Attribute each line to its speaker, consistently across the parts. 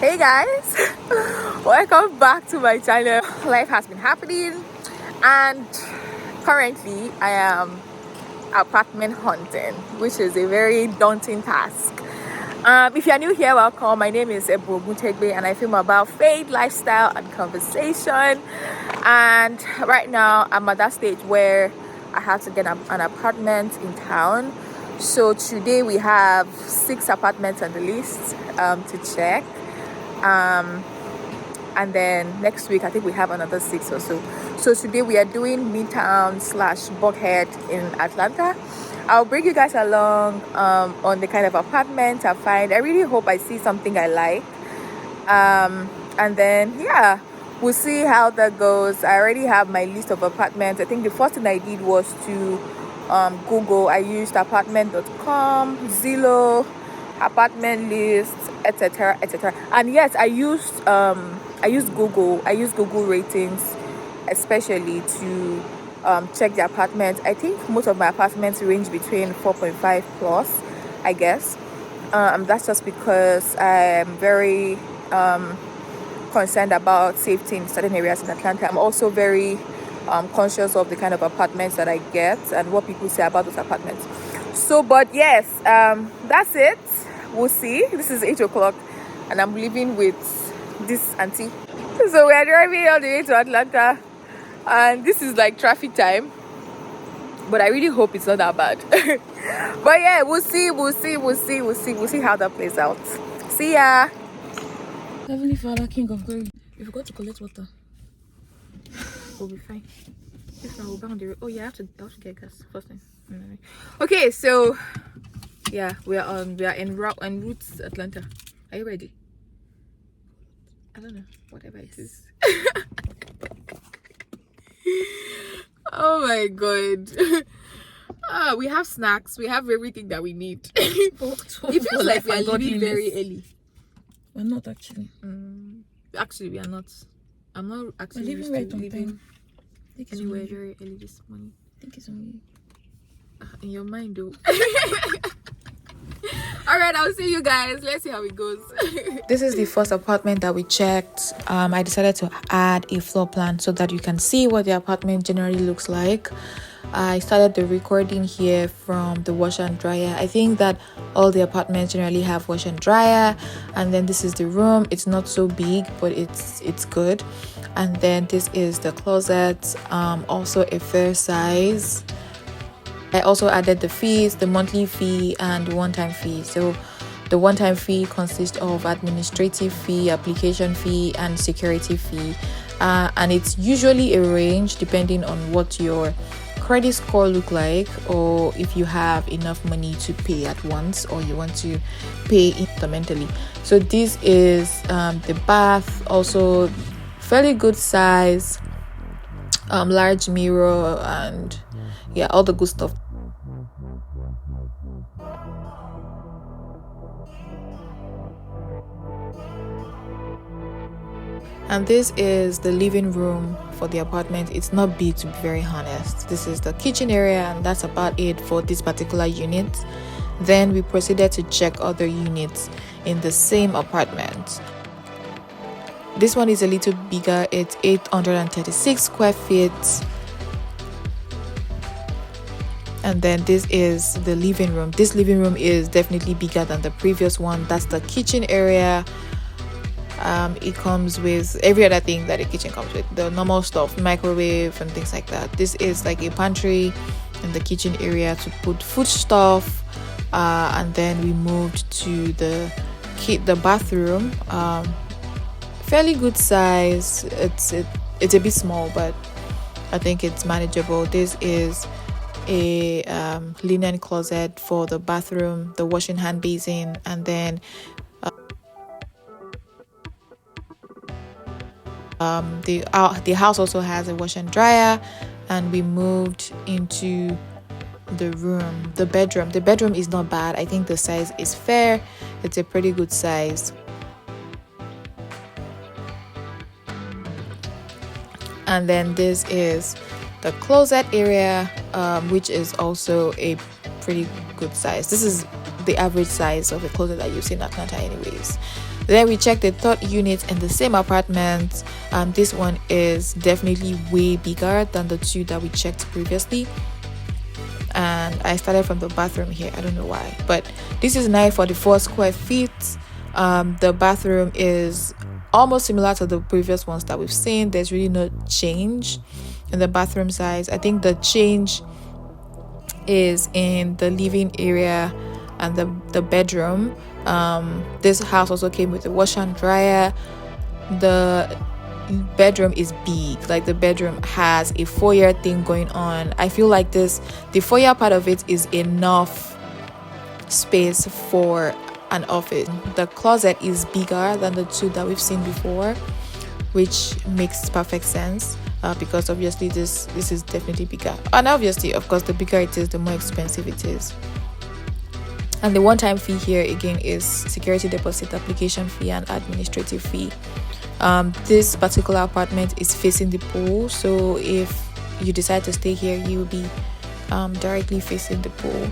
Speaker 1: Hey guys, welcome back to my channel. Life has been happening, and currently I am apartment hunting, which is a very daunting task. If you're new here, welcome. My name is Ebro Mutegbe, and I film about faith, lifestyle, and conversation. And right now, I'm at that stage where I have to get an apartment in town. So today we have 6 apartments on the list to check. And then next week I think we have another 6 or so. So today we are doing Midtown / Buckhead in Atlanta. I'll bring you guys along on the kind of apartments I find. I really hope I see something I like. And then yeah, we'll see how that goes. I already have my list of apartments. I think the first thing I did was to Google. I used apartment.com, Zillow, apartment lists, etc, etc. And yes, I used Google. I use Google ratings especially to check the apartments. I think most of my apartments range between 4.5 plus, I guess. That's just because I'm very concerned about safety in certain areas in Atlanta. I'm also very conscious of the kind of apartments that I get and what people say about those apartments. So, but yes, that's it. We'll see. This is 8 o'clock and I'm living with this auntie. So we are driving all the way to Atlanta and this is like traffic time. But I really hope it's not that bad. But yeah, we'll see how that plays out. See ya.
Speaker 2: Heavenly Father, King of Glory, we forgot to collect water.
Speaker 1: We'll be fine. If not, we'll back on the road. Oh yeah, I have to get gas first thing. Okay, so yeah, we are en route to Atlanta. Are you ready? I don't know, whatever it is. Oh my god. We have snacks, we have everything that we need. It feels like we are leaving very early.
Speaker 2: We're not actually.
Speaker 1: Actually, we are not. I'm not actually
Speaker 2: leaving right on time.
Speaker 1: Anywhere very early this morning.
Speaker 2: I think it's only
Speaker 1: in your mind though. All right, I'll see you guys. Let's see how it goes. This is the first apartment that we checked. I decided to add a floor plan so that you can see what the apartment generally looks like. I started the recording here from the washer and dryer. I think that all the apartments generally have washer and dryer. And then this is the room. It's not so big, but it's good. And then this is the closet, also a fair size. I also added the fees, the monthly fee and the one-time fee. So the one-time fee consists of administrative fee, application fee and security fee. And it's usually a range depending on what your credit score look like, or if you have enough money to pay at once or you want to pay incrementally. So this is the bath, also fairly good size, large mirror and yeah, all the good stuff. And this is the living room for the apartment. It's not big, to be very honest. This is the kitchen area and that's about it for this particular unit. Then we proceeded to check other units in the same apartment. This one is a little bigger. It's 836 square feet. And then this is the living room. This living room is definitely bigger than the previous one. That's the kitchen area. It comes with every other thing that a kitchen comes with, the normal stuff, microwave and things like that. This is like a pantry in the kitchen area to put food stuff, and then we moved to the bathroom. Fairly good size. It's a bit small, but I think it's manageable. This is a linen closet for the bathroom, the washing hand basin, and then the house also has a wash and dryer. And we moved into the bedroom. The bedroom is not bad. I think the size is fair. It's a pretty good size. And then this is the closet area, which is also a pretty good size. This is the average size of a closet that you see in Atlanta anyways. Then we checked the third unit in the same apartment. This one is definitely way bigger than the two that we checked previously. And I started from the bathroom here. I don't know why, but this is 944 square feet. The bathroom is almost similar to the previous ones that we've seen. There's really no change in the bathroom size. I think the change is in the living area and the bedroom. This house also came with a washer and dryer. The bedroom is big, like the bedroom has a foyer thing going on. I feel like the foyer part of it is enough space for an office. The closet is bigger than the two that we've seen before, which makes perfect sense, because obviously this is definitely bigger, and obviously, of course, the bigger it is, the more expensive it is. And the one-time fee here again is security deposit, application fee, and administrative fee. This particular apartment is facing the pool, so if you decide to stay here, you will be directly facing the pool.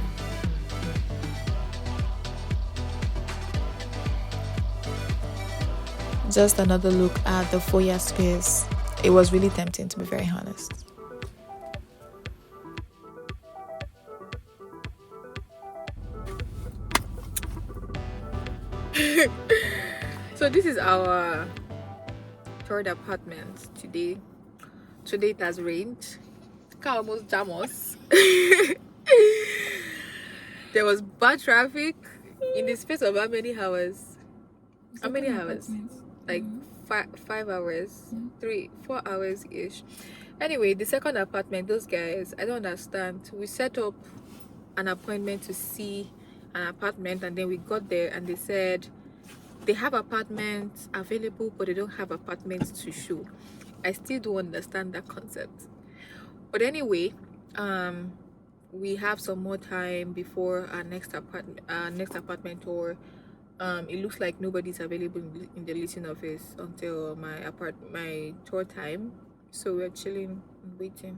Speaker 1: Just another look at the foyer space. It was really tempting, to be very honest. So this is our third apartment today. Today it has rained. Can almost jam us. There was bad traffic in the space of how many hours? How many hours? Like 5 hours, 4 hours ish. Anyway, the second apartment, those guys, I don't understand. We set up an appointment to see an apartment, and then we got there and they said they have apartments available, but they don't have apartments to show. I still don't understand that concept. But anyway, we have some more time before our next apartment tour. It looks like nobody's available in the leasing office until my tour time, so we're chilling and waiting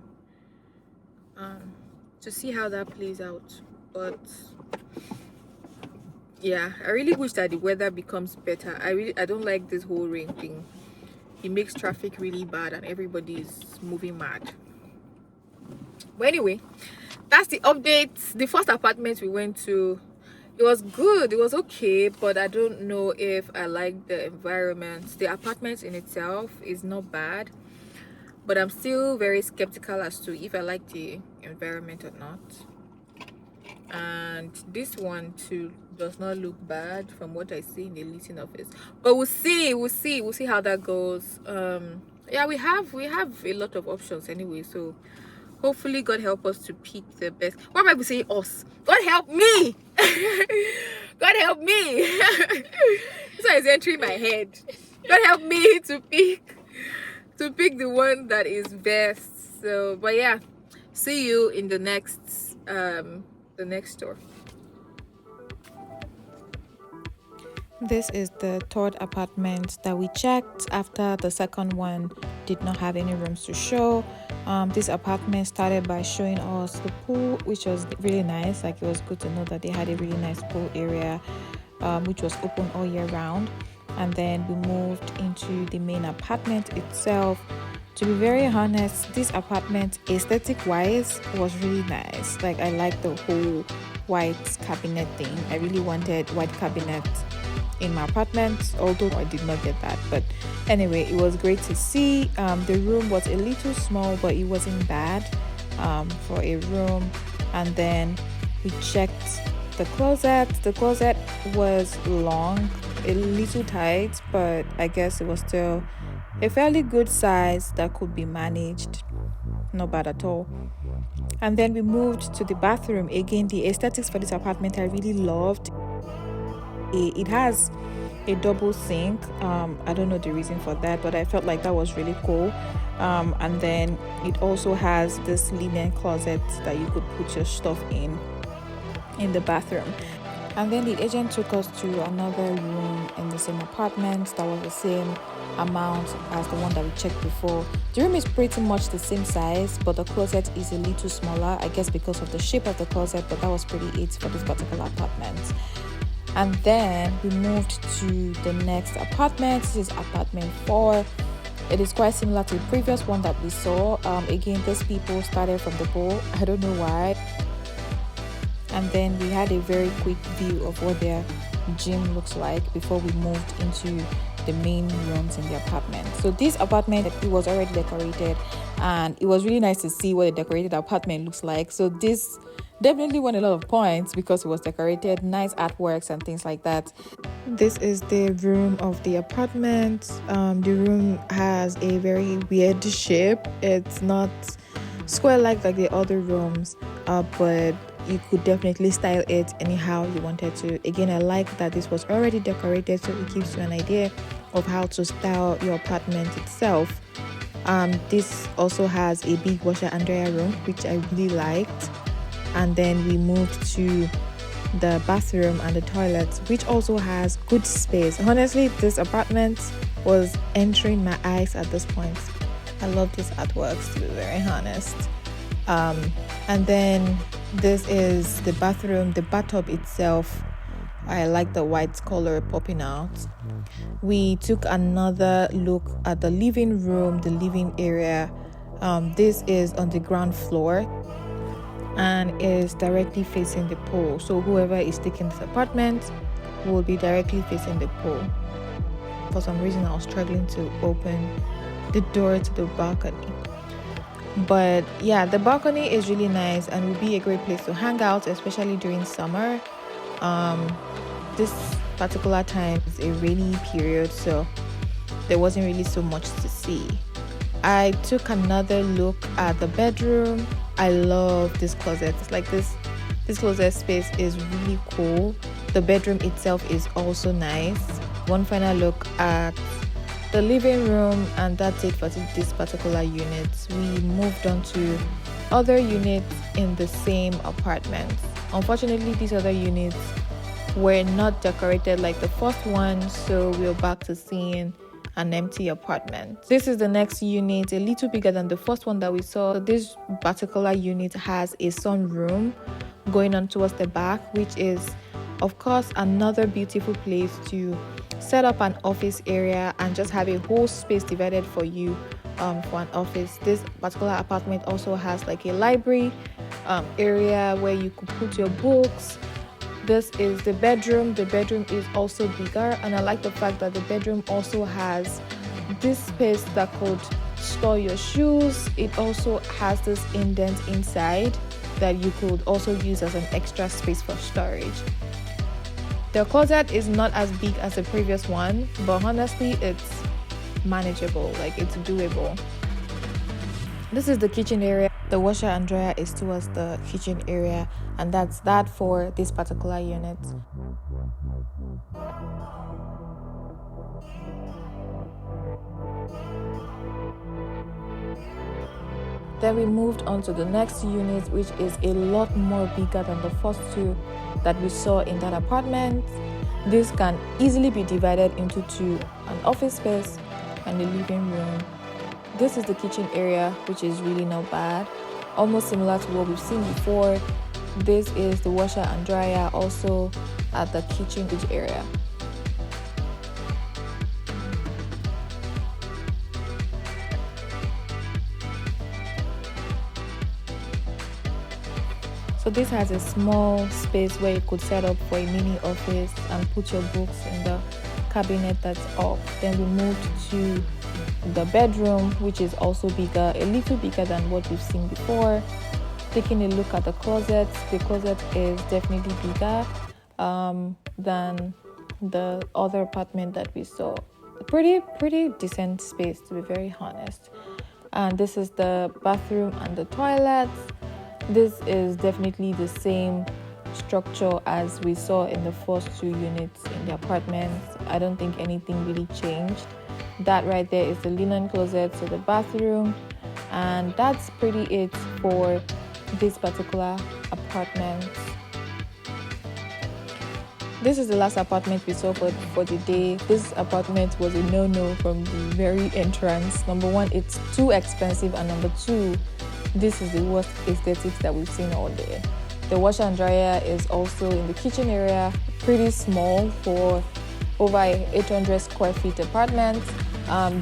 Speaker 1: to see how that plays out. But yeah, I really wish that the weather becomes better. I don't like this whole rain thing. It makes traffic really bad and everybody's moving mad. But anyway, that's the update. The first apartment we went to, it was good, it was okay, but I don't know if I like the environment. The apartment in itself is not bad, but I'm still very skeptical as to if I like the environment or not. And this one too does not look bad from what I see in the leasing office, but we'll see how that goes. Yeah, we have a lot of options anyway, so hopefully God help us to pick the best. Why am I saying us? God help me. God help me. This one is entering my head. God help me to pick the one that is best. So, but yeah, see you in the next store. This is the third apartment that we checked after the second one did not have any rooms to show. This apartment started by showing us the pool, which was really nice. Like, it was good to know that they had a really nice pool area, which was open all year round. And then we moved into the main apartment itself. To be very honest, this apartment, aesthetic wise, was really nice. Like, I like the whole white cabinet thing. I really wanted white cabinet in my apartment, although I did not get that. But anyway, it was great to see. The room was a little small, but it wasn't bad for a room. And then we checked the closet. The closet was long, a little tight, but I guess it was still a fairly good size that could be managed. Not bad at all. And then we moved to the bathroom. Again, the aesthetics for this apartment I really loved. It has a double sink. I don't know the reason for that, but I felt like that was really cool. And then it also has this linen closet that you could put your stuff in the bathroom. And then the agent took us to another room in the same apartment that was the same amount as the one that we checked before. The room is pretty much the same size, but the closet is a little smaller, I guess because of the shape of the closet, but that was pretty it for this particular apartment. And then we moved to the next apartment. This is apartment 4. It is quite similar to the previous one that we saw. Again, these people started from the pool. I don't know why. And then we had a very quick view of what their gym looks like before we moved into the main rooms in the apartment. So this apartment, it was already decorated, and it was really nice to see what a decorated apartment looks like. So this definitely won a lot of points because it was decorated, nice artworks and things like that. This is the room of the apartment. The room has a very weird shape. It's not square like the other rooms, but you could definitely style it anyhow you wanted to. Again, I like that this was already decorated, so it gives you an idea of how to style your apartment itself. This also has a big washer and dryer room, which I really liked. And then we moved to the bathroom and the toilets, which also has good space. Honestly, this apartment was entering my eyes at this point. I love these artworks, to be very honest. And then this is the bathroom. The bathtub itself, I like the white color popping out. We took another look at the living room, the living area. This is on the ground floor and is directly facing the pool. So whoever is taking this apartment will be directly facing the pool. For some reason, I was struggling to open the door to the balcony. But yeah, the balcony is really nice and will be a great place to hang out, especially during summer. This particular time is a rainy period, so there wasn't really so much to see. I took another look at the bedroom. I love this closet. It's like this closet space is really cool. The bedroom itself is also nice. One final look at the living room, and that's it for this particular unit. We moved on to other units in the same apartment. Unfortunately, these other units were not decorated like the first one, so we're back to seeing an empty apartment. This is the next unit, a little bigger than the first one that we saw. So this particular unit has a sunroom going on towards the back, which is of course another beautiful place to set up an office area and just have a whole space divided for you for an office. This particular apartment also has like a library area where you could put your books. This is the bedroom. The bedroom is also bigger, and I like the fact that the bedroom also has this space that could store your shoes. It also has this indent inside that you could also use as an extra space for storage. The closet is not as big as the previous one, but honestly it's manageable, like it's doable. This is the kitchen area. The washer and dryer is towards the kitchen area, and that's that for this particular unit. Then we moved on to the next unit, which is a lot more bigger than the first two that we saw in that apartment. This can easily be divided into two, an office space and a living room. This is the kitchen area, which is really not bad, almost similar to what we've seen before. This is the washer and dryer also at the kitchen area. So this has a small space where you could set up for a mini office and put your books in the cabinet that's up. Then we moved to the bedroom, which is also bigger, a little bigger than what we've seen before. Taking a look at the closet is definitely bigger than the other apartment that we saw. Pretty decent space, to be very honest. And this is the bathroom and the toilets. This is definitely the same structure as we saw in the first two units in the apartment. I don't think anything really changed. That right there is the linen closet, so the bathroom, and that's pretty it for this particular apartment. This is the last apartment we saw for the day. This apartment was a no-no from the very entrance. Number one, it's too expensive, and number two, this is the worst aesthetics that we've seen all day. The washer and dryer is also in the kitchen area. pretty small for over 800 square feet apartment.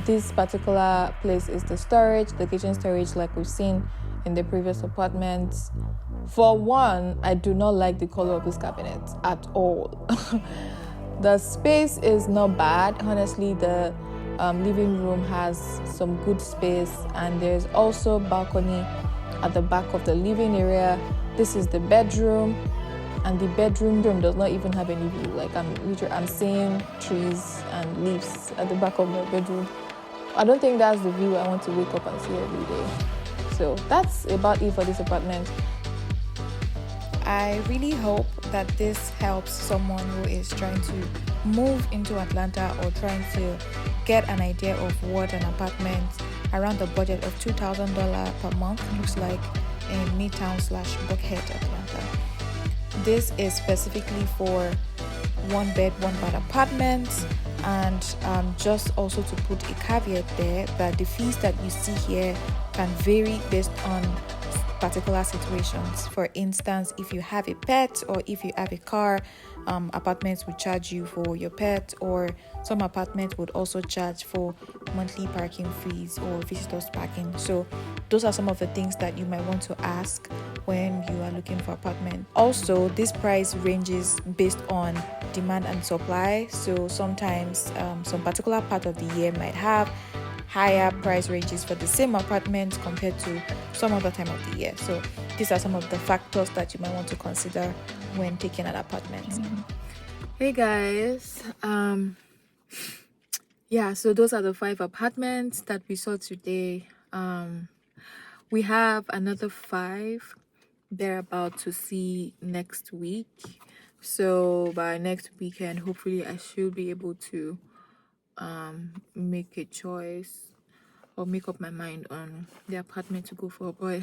Speaker 1: This particular place is the storage, the kitchen storage, like we've seen in the previous apartments. For one, I do not like the color of this cabinet at all. The space is not bad. Honestly, the living room has some good space, and there's also balcony at the back of the living area. This is the bedroom, and the bedroom does not even have any view. Like I'm seeing trees and leaves at the back of my bedroom. I don't think that's the view I want to wake up and see every day. So that's about it for this apartment. I really hope that this helps someone who is trying to move into Atlanta or trying to get an idea of what an apartment around the budget of $2,000 per month looks like in Midtown / Buckhead, Atlanta. This is specifically for one bed, one bath apartments, and just also to put a caveat there that the fees that you see here can vary based on particular situations. For instance, if you have a pet or if you have a car, apartments will charge you for your pet, or some apartments would also charge for monthly parking fees or visitors parking. So those are some of the things that you might want to ask when you are looking for apartment. Also, this price ranges based on demand and supply. So sometimes some particular part of the year might have higher price ranges for the same apartment compared to some other time of the year. So these are some of the factors that you might want to consider when taking an apartment. Hey guys, yeah, so those are the 5 apartments that we saw today. We have another 5 they're about to see next week. So by next weekend, hopefully I should be able to make a choice or make up my mind on the apartment to go for. But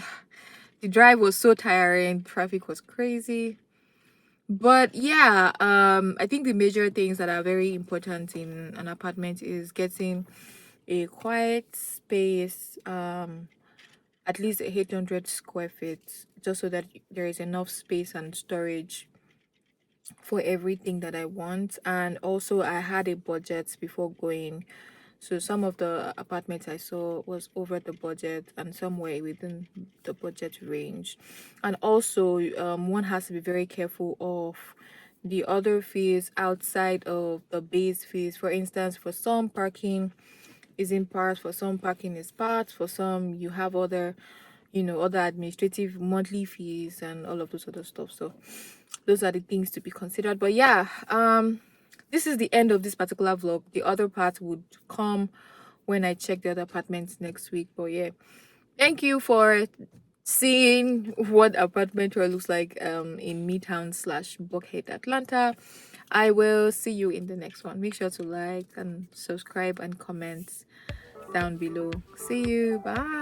Speaker 1: the drive was so tiring, traffic was crazy. But yeah, I think the major things that are very important in an apartment is getting a quiet space, at least 800 square feet, just so that there is enough space and storage for everything that I want. And also I had a budget before going, so some of the apartments I saw was over the budget and some were within the budget range. And also one has to be very careful of the other fees outside of the base fees. For instance, for some parking is in part, for some parking is part, for some you have other other administrative monthly fees and all of those other stuff. So those are the things to be considered. But yeah, this is the end of this particular vlog. The other part would come when I check the other apartments next week. But yeah, thank you for seeing what apartment tour looks like in Midtown / Buckhead, Atlanta. I will see you in the next one. Make sure to like and subscribe and comment down below. See you. Bye.